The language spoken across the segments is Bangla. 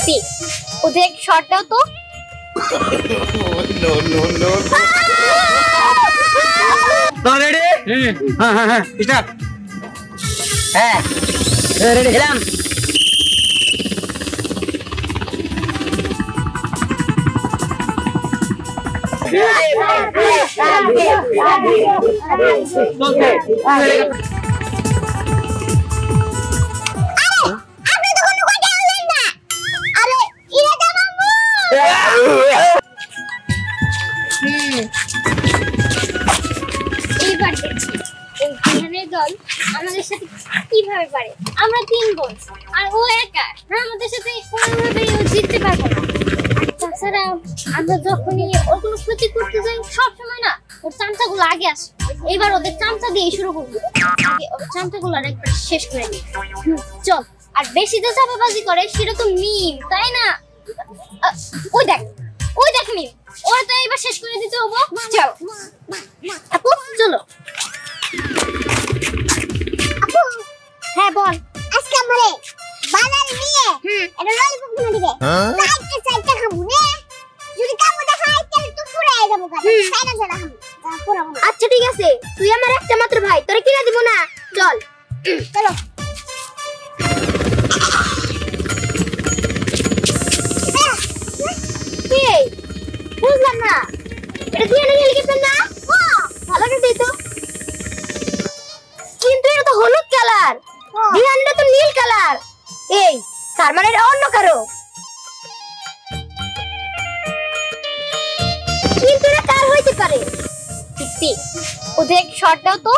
दीप्ति उधर एक शॉट दो तो नो नो नो तो रेडी हां स्टार्ट रेडी हिलाम দল আমাদের সাথে কিভাবে পারে আমরা তিন বোন আর ও একা আমাদের সাথে কোনোভাবে জিততে পারবো না তাছাড়া আমরা যখনই ওর কোনো ক্ষতি করতে যাই সব সময় না ওর চামচাগুলো আগে আসে এবার ওদের চামচা দিয়ে শুরু করবো আগে ওর চামচাগুলো একবার শেষ করে নিই চল আর বেশি যে চাপাবাজি করে সেটা তো মিম তাই না ওই দেখ মিম ওরা তো এবার শেষ করে দিতে হবো চল আপু চলো আপু হ্যাঁ বল আজকে আমারে বাজারে নিয়ে এটা ললিপপ কিনে দিবে চারটা খাবো রে যদি কামু দেখাই তাহলে তুই পুরাই যাবো সাইনা চলা খাবো পুরাবো না আচ্ছা ঠিক আছে তুই আমার একটা মাত্র ভাই তোরে কিনে দিব না চল চলো কি বুঝলাম না এটা দিয়ে না হেলিকপ্টার না ভালো করে দিই তো কিন্তু এটা তো হলুদ কালার দিহানটা তো নীল কালার এই তার মানে এটা অন্য কারো কিন্তু এটা কার হইতে পারে দীপ্তি ওদের এক শট দাও তো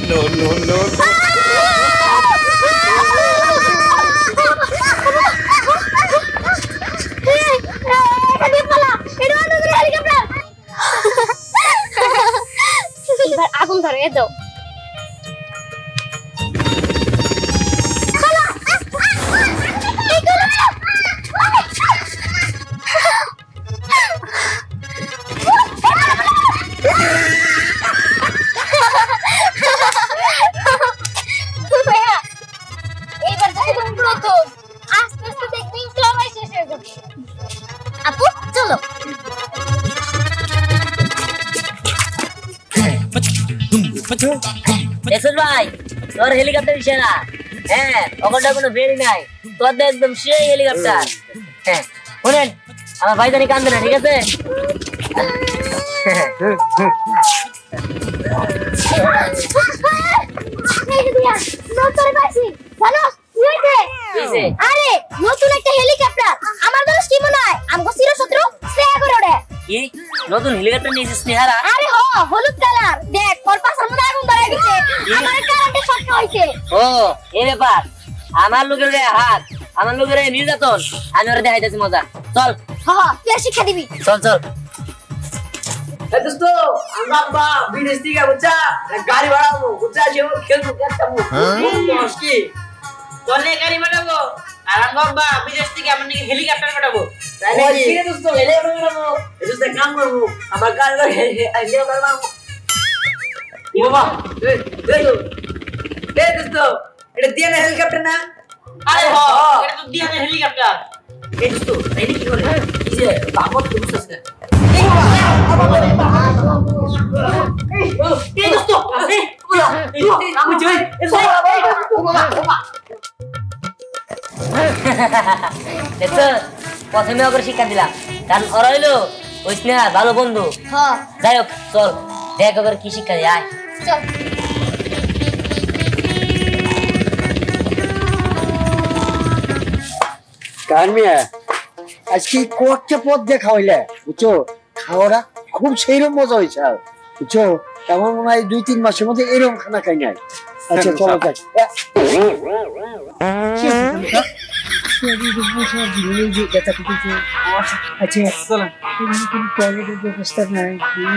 নো নো নো এবার আগুন ধরে দাও আপু চলো দেখুন ভাই তোর হেলিকপ্টার সেরা হ্যাঁ ওখানটা কোনো বেরি নাই তোর একদম সেই হেলিকপ্টার হ্যাঁ শুনেন আমার ভাই জানি কান্দে না ঠিক আছে আরে নতুন একটা হেলিকপ্টার আমার দোষ কি মনে হয় আমগো চিরশত্রু স্নেহা করে ওড়ে কি নতুন হেলিকপ্টার নিয়েছিস স্নেহারা আরে হলুদ কালার দেখ তোর পাশের মধ্যে আগুন ধরে গেছে আমার কারেন্টে শর্ট হইছে ও এই ব্যাপার আমার লোকের হাত আমার লোকের নির্যাতন আমি ওরা দেখাইতেছি মজা চল তুই শিক্ষা দিবি চল চল दोस्तों আমরা বা বিদেশ থেকে বুঝা গাড়ি ভাড়াবো বুঝা যে খেলবো খেলবো কি তোলে গাড়ি ভাড়াবো আর আমরা বা বিদেশ থেকে আমরা হেলিকপ্টার ভাড়াবো তাই নাকি কি রে দোস্ত হেলিকপ্টার ভাড়াবো এটা তো কাম করব আমার গাড়ি হেলিকপ্টার ভাড়াবো ই বাবা এই দোস্ত এটা দিয়ে না হেলিকপ্টার না আরে এটা তো দিয়ে না হেলিকপ্টার এই দোস্ত এই কি করে এই যে বাবত দোস্ত আছে প্রথমে ওকে শিক্ষা দিলাম কারণ ওরা হইলো ওই স্নেহা ভালো বন্ধু যাই হোক চল দেখ ওকে কি শিক্ষা দিয়ে আয় চল কারমিয়া আজকে কয়েকটা পদ দেখা হইলে বুঝছো খাওয়াটা খুব সেইরকম মজা হয়েছে আর বুঝছো আমার মনে হয় 2-3 মাসের মধ্যে এরকম খানা খাই নাই আচ্ছা চলো যাই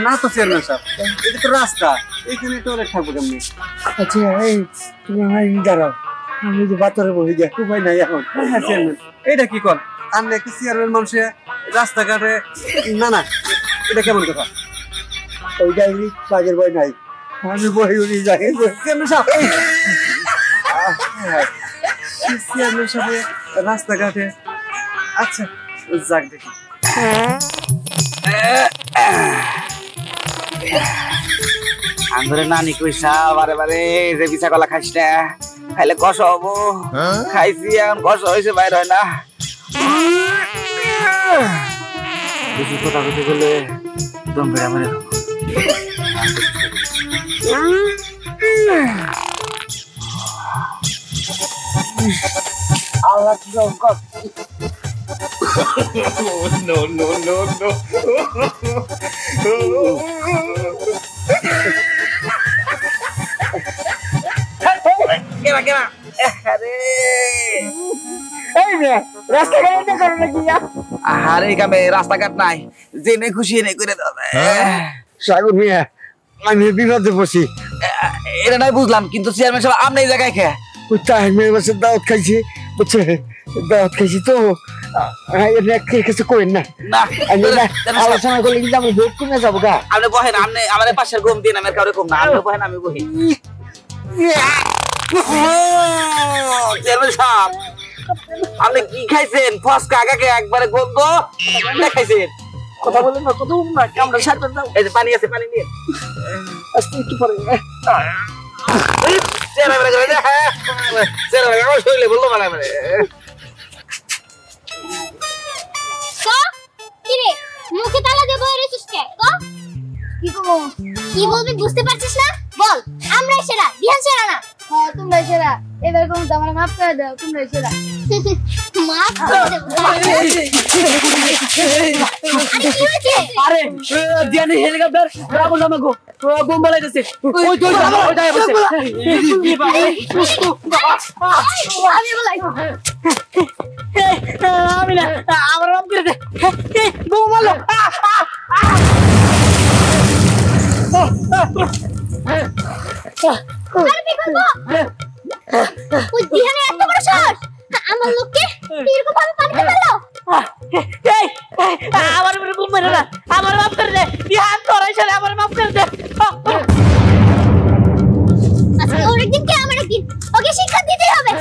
না তো চেয়ারম্যান সাহেব এটা তো রাস্তা এখানে টয়লেট থাকবো কেমনি আচ্ছা এই তুমি আমার দাঁড়াও আমি যে বাতরে বসে যাই উপায় নাই এখন হ্যাঁ চেয়ারম্যান এটা কি কর আমি একটা চেয়ারম্যান মানুষে রাস্তাঘাটে না না এটা কেমন কথা ওই যাই কাজের বই নাই আমি বই উনি যাই চেয়ারম্যান সাহেব চেয়ারম্যান সাহেব রাস্তাঘাটে। আচ্ছা যাক দেখি। আন্দরে নানি কইসা বারে বারে যে পিঠা কলা খাইস না, খাইলে কষ হবো। খাইছি এখন কষ হয়েছে, বাইর হয় না। বেশি কথা কথা বলে দম বেড়া মরে আল্লাহ জঙ্গল কেনা কেনা। রাস্তাঘাটে করো নাকি? আরে কামে রাস্তাঘাট নাই, জেনে খুশি এনে করে দাও। সাগর মিয়া, আমি বিপদে পড়ছি। এটা নাই বুঝলাম, কিন্তু চেয়ারম্যান সাহেব আপনি এই জায়গায় খেয়ে ওই তাহের মেয়ের বাসে দাওয়াত খাইছি, বুঝছে? দাওয়াত খাইছি তো কিছু করেন না। না আলোচনা করলে কিন্তু আমি ভোট কিনে যাবো গা। আপনি বহেন, আপনি আমার পাশের ঘুম দিন, আমার কাউরে কম না। আপনি বহেন, আমি বহি। চেয়ারম্যান সাহেব আপনি কি খাইছেন? ফসকা আগাকে একবারে গন্ধ খাইছেন। কথা বলেন না, কথা বলুন না, আমরা সারবেন না। এই যে পানি আছে, পানি নিয়ে আজকে একটু পরে শরীরে বললো মানে মানে কিরে মুখে তালা দিয়ে বই রেছিস কে? কি করবো? কি বলবি বুঝতে পারছিস না? বল। আমরাই সেরা, বিহান সেরা না। হ্যাঁ তোমরাই সেরা। এবার কোন তোমরা মাফ করে দাও, তোমরাই সেরা। মাফ করে দেব। আরে দিয়ানি হেলিকপ্টার রাবো জামাগো বোম বালাইতেছে। ওই তো ওই যায় বসে। আমি বলাই। আমি না, আমার নাম করে দে। বোম মারলো। আরে কি করব? ওই দিহানে এত বড় সাহস! আমার লোককে এরকম ভাবে পানিতে ফেললো? এই আমার উপরে বোম মারো না, আমার মাফ করে দে। দিহান তোরাই সাথে আমার মাফ করে দে। আজকে ওর একদিন কে আমার একদিন, ওকে শিক্ষা দিতেই হবে।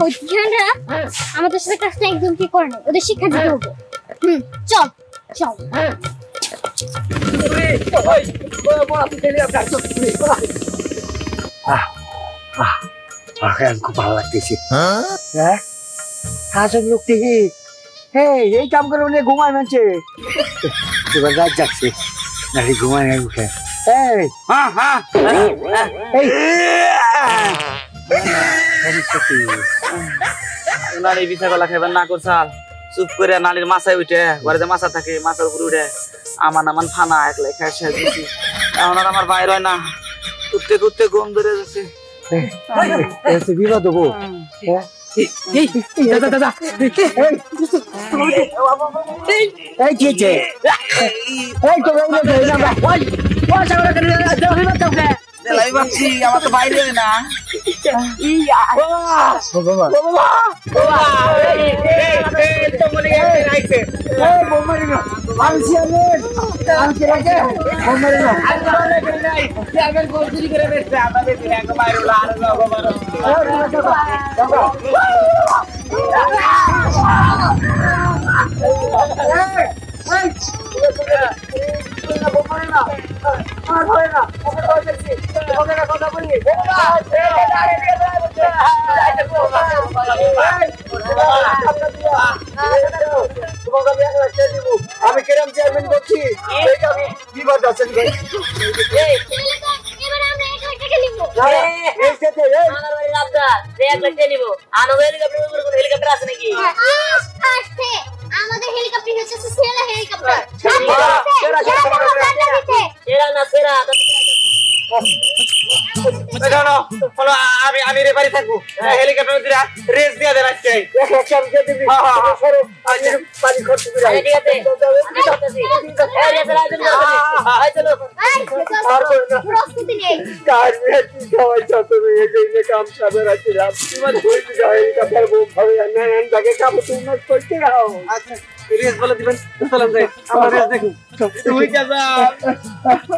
ওই দিহানরা আমাদের সাথে কাজটা একদম কি করে না, ওদের শিক্ষা দিতে হবে। চল চল। খুব ভালো লাগতেছে। হ্যাঁ হাসন লোক দেখি, হ্যাঁ এই কাম করে উনি ঘুমায় মানছে। এবার রাত যাচ্ছে নাকি ঘুমায় নাই উঠে। নারী পিঠা কলা খাইবার না করছাল, চুপ করে নালির মাথায় উঠে, ঘরে যে মাছা থাকে মাথার উপরে উঠে আমান আমান ফানা একলাই খাই শেষ দিছি। এখন আর আমার বাইর হয় না, কুত্তে কুত্তে গম ধরে যাচ্ছে। বিবাদ হবো। আমার তো বাইরে না। আমি কেরাম চেয়ারম্যান করছি, বিবাদ আছে। হেলিকপ্টার আছে নাকি? আমাদের হেলিকপ্টার হচ্ছে সেরা হেলিকপ্টার। সেরা না সেরা আমি রেফারি থাকবো হেলিকপ্টার দিরা রেস দিয়ে দেন আজকে পানি খরচ করে ঠিক আছে প্রস্তুতি নেই কার মেয়ে কি খাওয়াইছো তুমি এই কাম সাবে রাখছিলাম তোমার দুই বিঘা হেলিকপ্টার বোম খাবে না তাকে কাপড় তুমি করতে রাও আচ্ছা রেস বলে দিবেন চলেন যাই আমরা রেস দেখুন তুই যা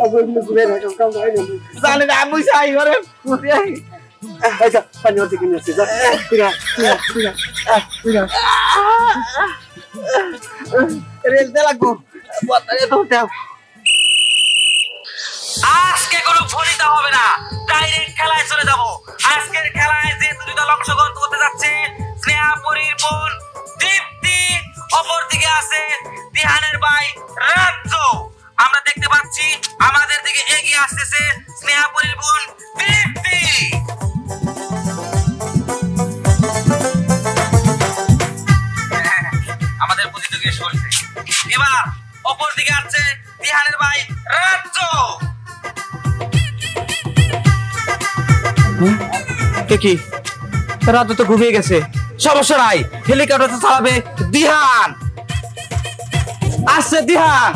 আবার মুখে রাখো কাম হয় না জানে না আমি চাই ঘরে আচ্ছা পানি ওতে কিনে আসছে যা পুরা রেস দে লাগবো বতারে তো দাও আজকে কোনো ফলিতা হবে না ডাইরেক্ট খেলায় চলে যাব আজকের খেলায় যে দুই দল অংশগ্রহণ করতে যাচ্ছে স্নেহা পরীর বোন দীপ্তি অপরদিকে আছে দিহানের ভাই রাজ্য আমরা দেখতে পাচ্ছি আমাদের দিকে এগিয়ে আসতেছে স্নেহা পরীর বোন দীপ্তি আমাদের প্রতিযোগী চলছে এবার অপরদিকে আছে দিহানের ভাই রাজ্য কি রাত তো ঘুমিয়ে গেছে সমস্যা নাই হেলিকপ্টার চালাবে দিহান আসছে দিহান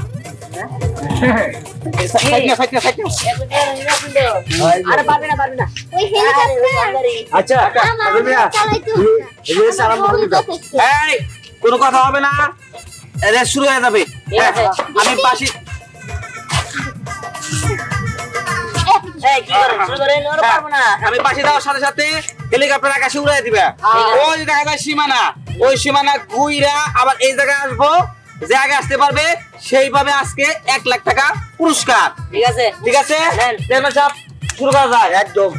আরে পারবে না ওই হেলিকপ্টার আচ্ছা রেস আরম্ভ করে দাও এই কোনো কথা হবে না রেস শুরু হয়ে যাবে আমি পাশে আমি পাশে দেওয়ার সাথে সাথে হেলিকপ্টার আকাশে উড়াই দিবে ওই দেখা যায় সীমানা ওই সীমানা ঘুইরা আবার এই জায়গায় আসবো যে আগে আসতে পারবে সেইভাবে আজকে 1 লাখ টাকা পুরস্কার ঠিক আছে চেয়ারম্যান সাহেব শুরু করা যায় একদম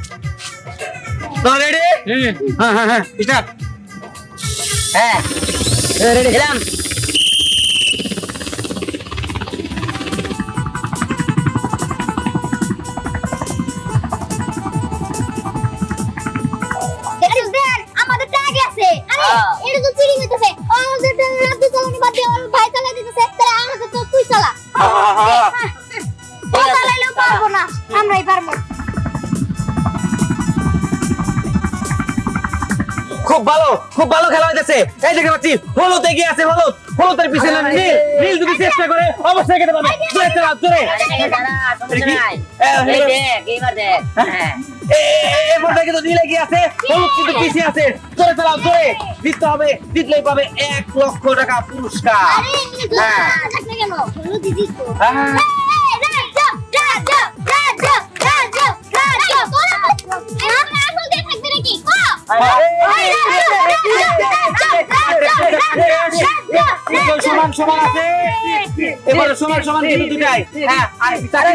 রেডি হ্যাঁ স্টার্ট হ্যাঁ রেডি দিলাম আমাদের ট্যাগ আছে আরে এটা তো চিড়ি হইতেছে আমাদের রাজ্য চালানি বাদ দিয়ে ওর ভাই চালাই দিতেছে তাহলে আমাদের তো তুই চালা ও চালাইলেও পারবো না আমরাই পারবো খুব ভালো খেলা হইতেছে এই দেখতে পাচ্ছি হলুদ এগিয়ে আছে হলুদের পিছনে নীল যদি চেষ্টা করে অবশ্যই কেটে পাবে জোরে চালা জোরে এবার কিন্তু নীল এগিয়ে আছে হলুদ কিন্তু পিছিয়ে আছে জোরে চালাও জোরে জিততে হবে জিতলেই পাবে 1 লক্ষ টাকা পুরস্কার আরে এমনি তো দেখ না কেন হলো দিদি তো সমান আছে এবারে সমান কিন্তু দুটাই হ্যাঁ আর দাবে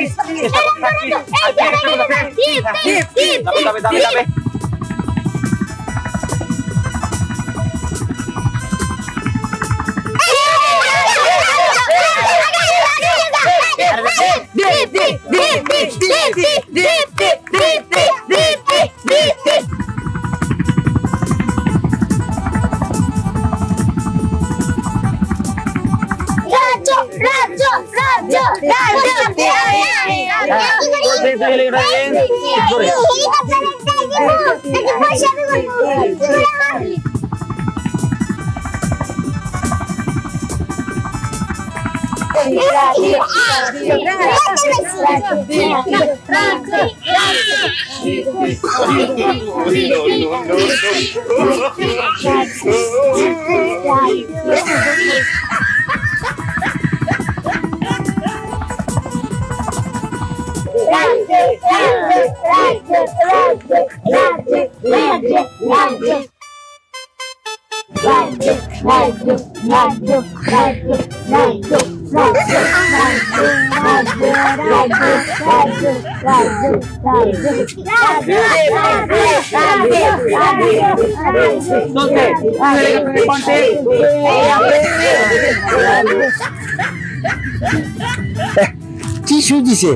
টিস্যু দিছে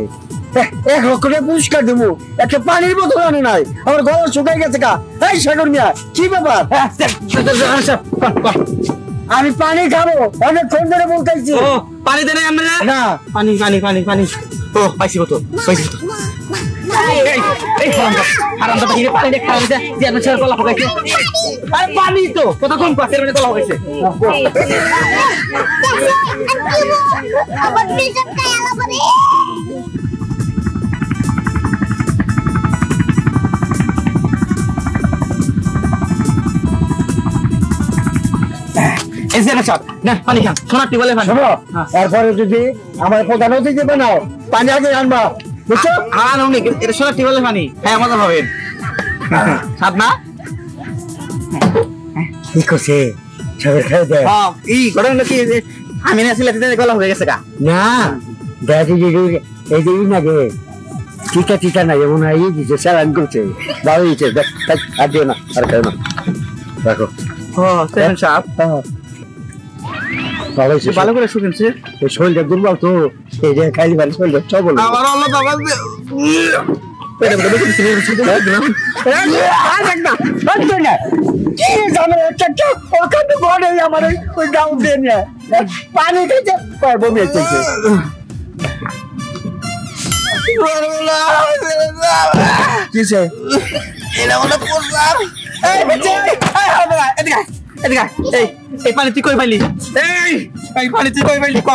1 লক্ষ টাকা পুরস্কার দেবো একটা পানির বোতল আনে নাই আমার গলা শুকাই গেছে কা এই সাগর মিয়া কি ব্যাপার আমি পানি খাবো অনেক ফোন ধরে বলতেছি পানি দেন আমরা না পানি ও পাইছি বোতল হারামজাদা হিরে পানি দিয়ে খাওয়া হয়েছে চেয়ারম্যান সাহেব গলা ফোকাইছে আরে পানি তো কতক্ষণ চেয়ারম্যানের গলা ফোকাইছে আমার পেছন কায় আলাপারে এই চেয়ারম্যান সাহেব না পানি খান সোনার টিউবওয়েলে পানি শোনো এরপরে যদি আমার প্রধান অতিথি বানাও পানি আগে আনবা বুঝছো এটা সোনার টিউবওয়েলে পানি হ্যাঁ মজা পাবেন স্বাদ না কি করছে সবের খেয়ে দেয় এই ঘটনা কি আমি না ছিল গলা হয়ে গেছে গা না দাদি এই দিবি না গে টিকা টিকা না যেমন এই দিচ্ছে স্যালান করছে ভালো দিচ্ছে আর দিও না আর খেও না রাখো ও চেয়ারম্যান সাহেব ভালো হয়েছে ভালো করে শুনেছে ওই শরীরটা দুর্বল তো এই যে খাইলি বাড়ি শরীরটা চবল আমার আল্লাহ বাবা পানি খেয়েছে বমি হচ্ছে কিসে এই পানি তুই কই পাইলি এই পানি তুই কই পাইলি ক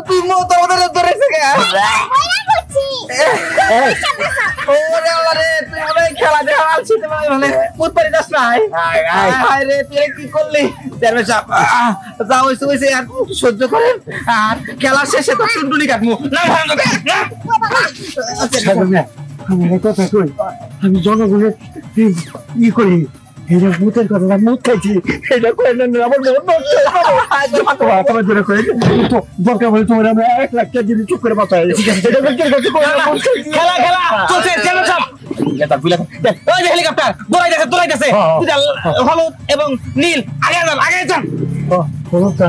তুই মতো ধরেছে ওরে আল্লাহ রে তুই মনে খেলা দেখা আলছি তোমার মানে পুতপারি যাস না হায় রে তুই কি করলি চেয়ারম্যান সাহেব যা হইছে হইছে আর সহ্য করেন আর খেলা শেষে তো টুনটুনি কাটমু না আমি কথা কই আমি জনগণের ই করি এটা ভূতের কথা মুখ খাইছি এটা করে আমার তোমার ধরে করে তো দরকার বলে তোমার আমরা 1 লাখ টাকা দিয়ে চুপ করে বাঁচাই খেলা খেলা চলছে চেয়ারম্যান সাহেব এটা বুলা ওই যে হেলিকপ্টার দৌড়াইতেছে হলুদ এবং নীল আগে যান হলুদটা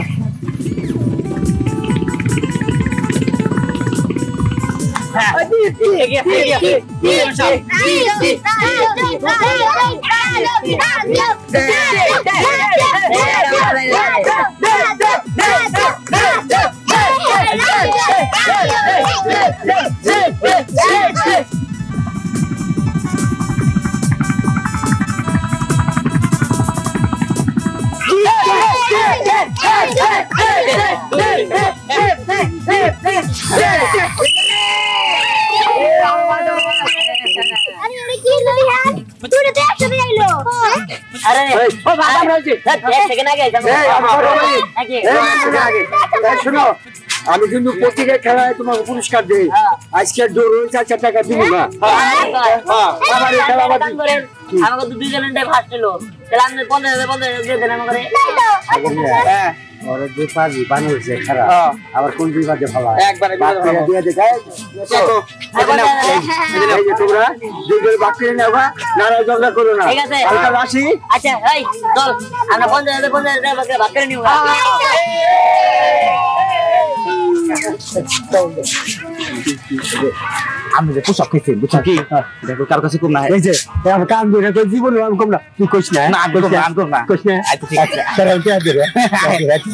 শোনো আমি কিন্তু প্রত্যেকের খেলায় তোমাকে পুরস্কার দিই আজকে দৌড় 4 টাকা দিব না আমাকে তো 2 জনের ফার্স্ট হলো তাহলে আমি 15,000 দিয়ে দেন আমাকে ওরে যে পারবি বানিয়েছে খারাপ আবার কোন বিবাদে ভালো একবারে দিয়ে দেখায় এই যে তোমরা দুইজন বাক করে নেবা নারাজ ঝগড়া করো না ঠিক আছে হালকা রাশি আচ্ছা এই চল আমরা 15,000 বাক করে নিব আমি যে পোশাক খেয়েছি বুঝছো কি দেখো কার কাছে কম না এই যে আমার কাম ধরে তো জীবনে আমি কম না তুই কইস না না আমি কম না কইস না আচ্ছা ঠিক আছে তাহলে